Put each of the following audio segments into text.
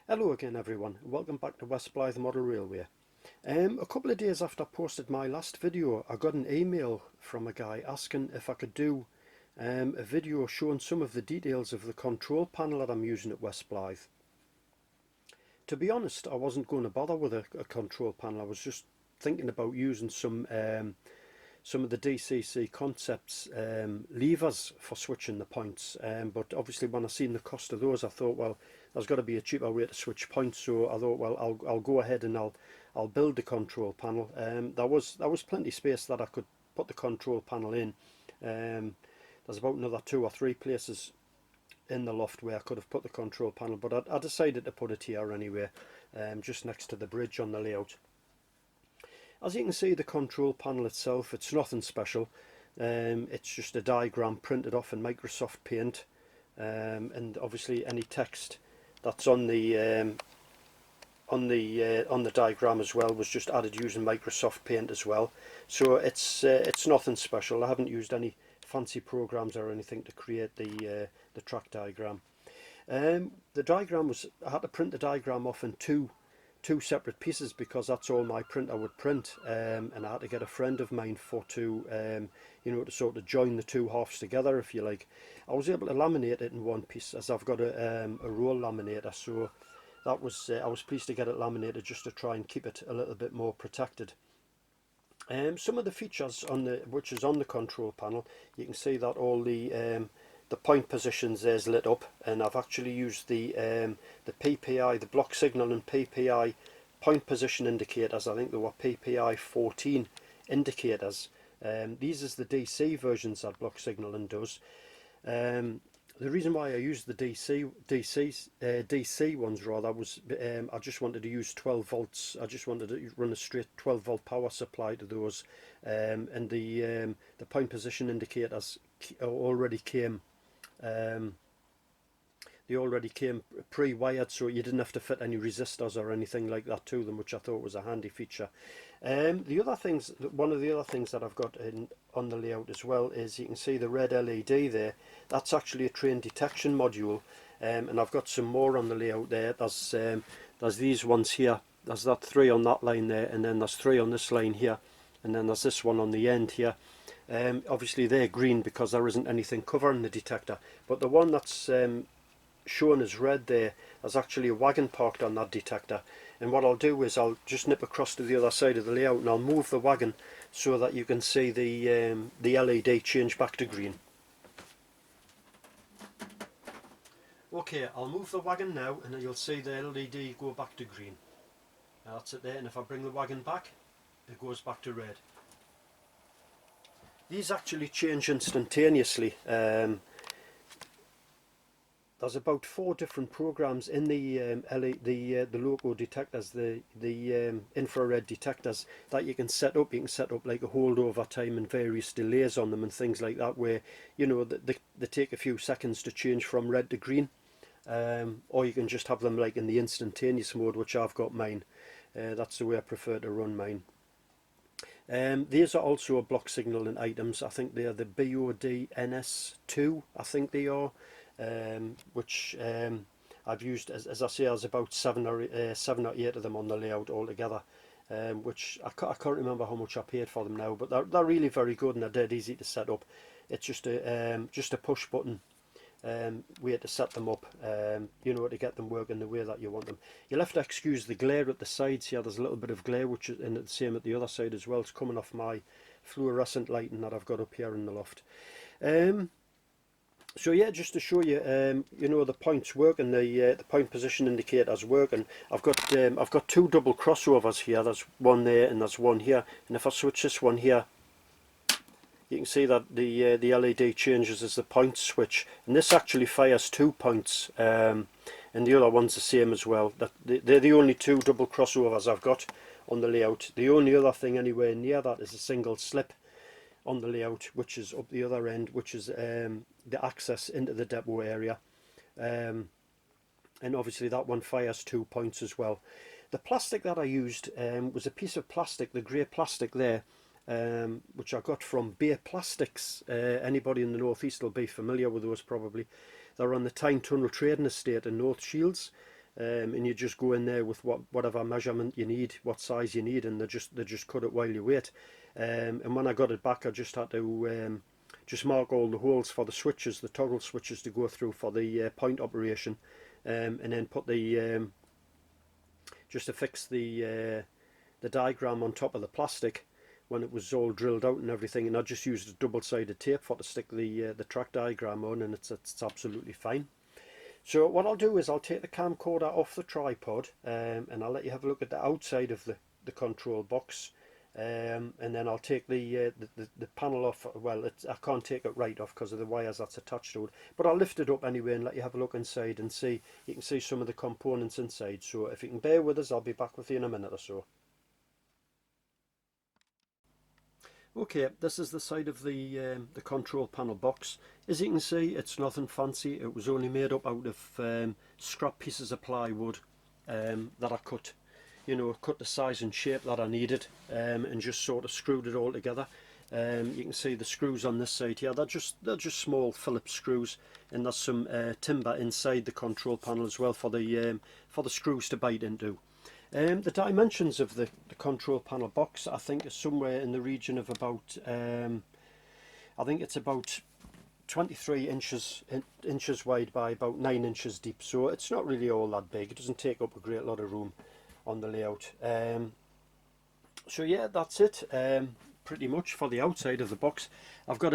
Hello again everyone, welcome back to West Blyth Model Railway. A couple of days after I posted my last video, I got an email from a guy asking if I could do a video showing some of the details of the control panel that I'm using at West Blyth. To be honest, I wasn't going to bother with a control panel. I was just thinking about using some of the DCC Concepts levers for switching the points, but obviously when I seen the cost of those I thought, well, there's got to be a cheaper way to switch points, so I thought, well, I'll go ahead and I'll build the control panel. There was plenty of space that I could put the control panel in. There's about another 2 or 3 places in the loft where I could have put the control panel, but I decided to put it here anyway, just next to the bridge on the layout. As you can see, the control panel itself, it's nothing special. It's just a diagram printed off in Microsoft Paint, and obviously any text that's on the diagram as well was just added using Microsoft Paint as well. So it's nothing special. I haven't used any fancy programs or anything to create the track diagram. The diagram was, I had to print the diagram off in two separate pieces because that's all my printer would print, and I had to get a friend of mine to sort of join the two halves together, if you like. I was able to laminate it in one piece as I've got a roll laminator, so that was I was pleased to get it laminated just to try and keep it a little bit more protected. Some of the features which is on the control panel, you can see that all the point positions there's lit up, and I've actually used the PPI, the block signal and PPI point position indicators. I think they were PPI 14 indicators. These is the DC versions that block signaling does. The reason why I used the DC ones rather was I just wanted to use 12 volts. I just wanted to run a straight 12 volt power supply to those, and the point position indicators already came. They already came pre-wired, so you didn't have to fit any resistors or anything like that to them, which I thought was a handy feature. The other things, one of the other things that I've got on the layout as well is you can see the red LED there. That's actually a train detection module, and I've got some more on the layout there. There's these ones here. There's that 3 on that line there, and then there's 3 on this line here, and then there's this one on the end here. Obviously they're green because there isn't anything covering the detector, but the one that's shown as red there, there's actually a wagon parked on that detector, and what I'll do is I'll just nip across to the other side of the layout and I'll move the wagon so that you can see the LED change back to green. Okay, I'll move the wagon now and you'll see the LED go back to green. Now that's it there, and if I bring the wagon back, it goes back to red. These actually change instantaneously. There's about 4 different programs in the loco detectors, the infrared detectors that you can set up. You can set up like a holdover time and various delays on them and things like that, where they take a few seconds to change from red to green, or you can just have them like in the instantaneous mode, which I've got mine. That's the way I prefer to run mine. These are also block signaling items. I think they are the BOD-NS2, I think they are, which I've used, as I say, there's about 7 or 8 of them on the layout altogether, which I can't remember how much I paid for them now, but they're really very good and they're dead easy to set up. It's just a push button way to set them up, to get them working the way that you want them. You'll have to excuse the glare at the sides here. There's a little bit of glare, which is the same at the other side as well. It's coming off my fluorescent lighting that I've got up here in the loft. So yeah, just to show you, the points work and the point position indicators work, and I've got 2 double crossovers here. There's one there and there's one here, and if I switch this one here, you can see that the LED changes as the point switch, and this actually fires 2 points, and the other one's the same as well. They're the only 2 double crossovers I've got on the layout. The only other thing anywhere near that is a single slip on the layout, which is up the other end, which is the access into the depot area, and obviously that one fires 2 points as well. The plastic that I used was a piece of plastic, the grey plastic there, which I got from Bay Plastics. Anybody in the northeast will be familiar with those probably. They're on the Tyne Tunnel Trading Estate in North Shields. and you just go in there with whatever measurement you need, what size you need, and they just cut it while you wait. And when I got it back, I just had to just mark all the holes for the switches, the toggle switches to go through for the point operation, and then put the just to fix the diagram on top of the plastic when it was all drilled out and everything. And I just used a double-sided tape for to stick the track diagram on, and it's absolutely fine. So what I'll do is I'll take the camcorder off the tripod, and I'll let you have a look at the outside of the control box, and then I'll take the panel off. Well, I can't take it right off because of the wires that's attached to it, but I'll lift it up anyway and let you have a look inside and see. You can see some of the components inside. So if you can bear with us, I'll be back with you in a minute or so. Okay, this is the side of the control panel box. As you can see, it's nothing fancy. It was only made up out of scrap pieces of plywood that I cut, cut the size and shape that I needed, and just sort of screwed it all together. You can see the screws on this side here. They're just small Phillips screws, and there's some timber inside the control panel as well for the screws to bite into. The dimensions of the control panel box, I think, is somewhere in the region of about, I think it's about 23 inches wide by about 9 inches deep. So it's not really all that big. It doesn't take up a great lot of room on the layout. So yeah, that's it. Pretty much for the outside of the box. I've got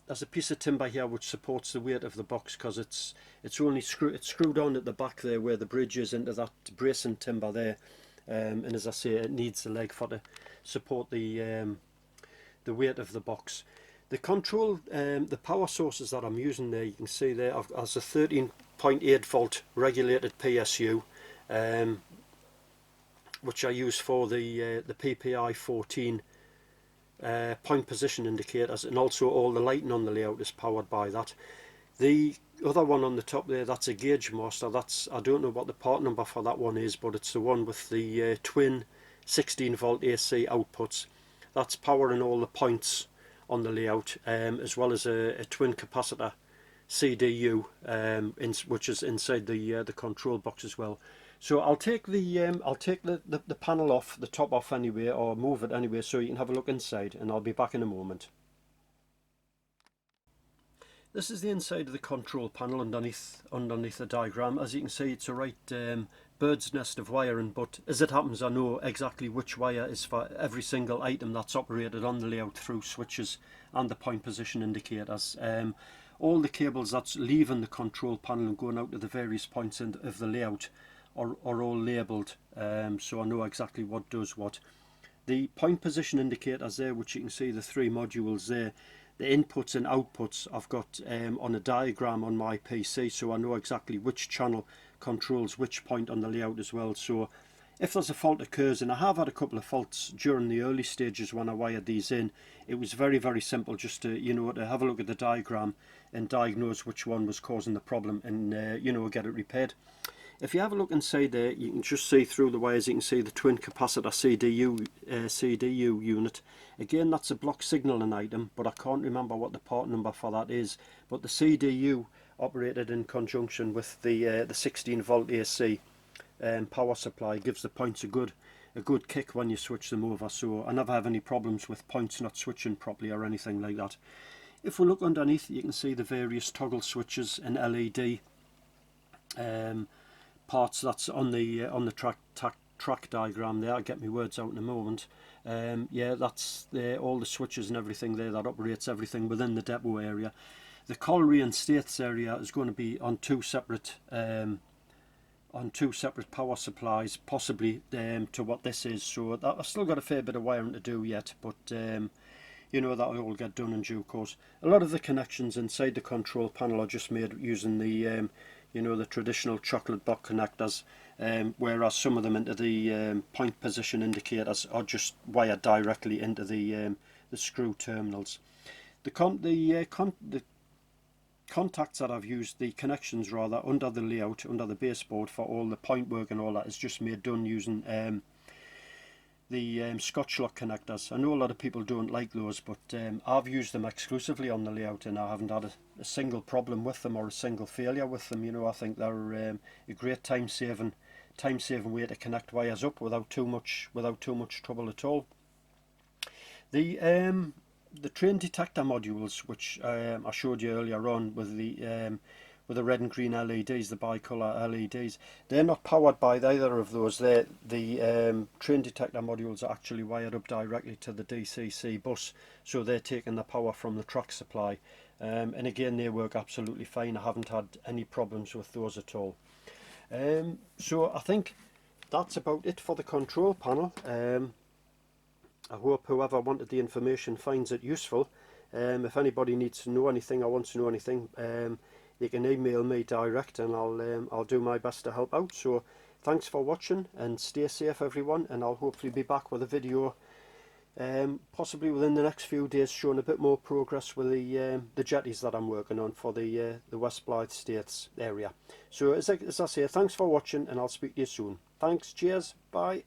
there's a piece of timber here which supports the weight of the box, because it's screwed on at the back there where the bridge is into that bracing timber there, and as I say, it needs the leg to support the weight of the box. The control, the power sources that I'm using there, you can see there, as a 13.8 volt regulated PSU, which I use for the PPI 14 point position indicators, and also all the lighting on the layout is powered by that. The other one on the top there, that's a gauge master. I don't know what the part number for that one is, but it's the one with the twin 16 volt AC outputs. That's powering all the points on the layout, as well as a twin capacitor CDU, which is inside the control box as well. So I'll take the panel off, the top off anyway, or move it anyway, so you can have a look inside, and I'll be back in a moment. This is the inside of the control panel underneath the diagram. As you can see, it's a right bird's nest of wiring, but as it happens, I know exactly which wire is for every single item that's operated on the layout through switches and the point position indicators. All the cables that's leaving the control panel and going out to the various points of the layout are all labelled, so I know exactly what does what. The point position indicators there, which you can see the 3 modules there, the inputs and outputs I've got on a diagram on my PC, so I know exactly which channel controls which point on the layout as well. So if there's a fault occurs, and I have had a couple of faults during the early stages when I wired these in, it was very, very simple just to, to have a look at the diagram and diagnose which one was causing the problem, and get it repaired. If you have a look inside there, you can just see through the wires, you can see the twin capacitor CDU unit. Again, that's a block signaling item, but I can't remember what the part number for that is. But the CDU operated in conjunction with the 16 volt AC power supply gives the points a good kick when you switch them over. So I never have any problems with points not switching properly or anything like that. If we look underneath, you can see the various toggle switches and LED parts that's on the track diagram there. I'll get my words out in a moment. Yeah, that's all the switches and everything there that operates everything within the depot area. The colliery and states area is going to be on two separate power supplies, possibly to what this is. So I've still got a fair bit of wiring to do yet, but that'll all get done in due course. A lot of the connections inside the control panel are just made using the the traditional chocolate block connectors, whereas some of them into the point position indicators are just wired directly into the screw terminals. The contacts that I've used, the connections rather, under the layout, under the baseboard for all the point work and all that, is just done using Scotch lock connectors. I know a lot of people don't like those, but I've used them exclusively on the layout and I haven't had a single problem with them or a single failure with them. You know, I think they're a great time-saving way to connect wires up without too much trouble at all. The train detector modules, which I showed you earlier on with the red and green LEDs, the bicolour LEDs, they're not powered by either of those. The train detector modules are actually wired up directly to the DCC bus, so they're taking the power from the track supply. And again, they work absolutely fine. I haven't had any problems with those at all. So I think that's about it for the control panel. I hope whoever wanted the information finds it useful. If anybody needs to know anything or wants to know anything, you can email me direct and I'll do my best to help out. So thanks for watching and stay safe everyone, and I'll hopefully be back with a video possibly within the next few days showing a bit more progress with the jetties that I'm working on for the West Blyth States area. So as I say, thanks for watching and I'll speak to you soon. Thanks, cheers, bye.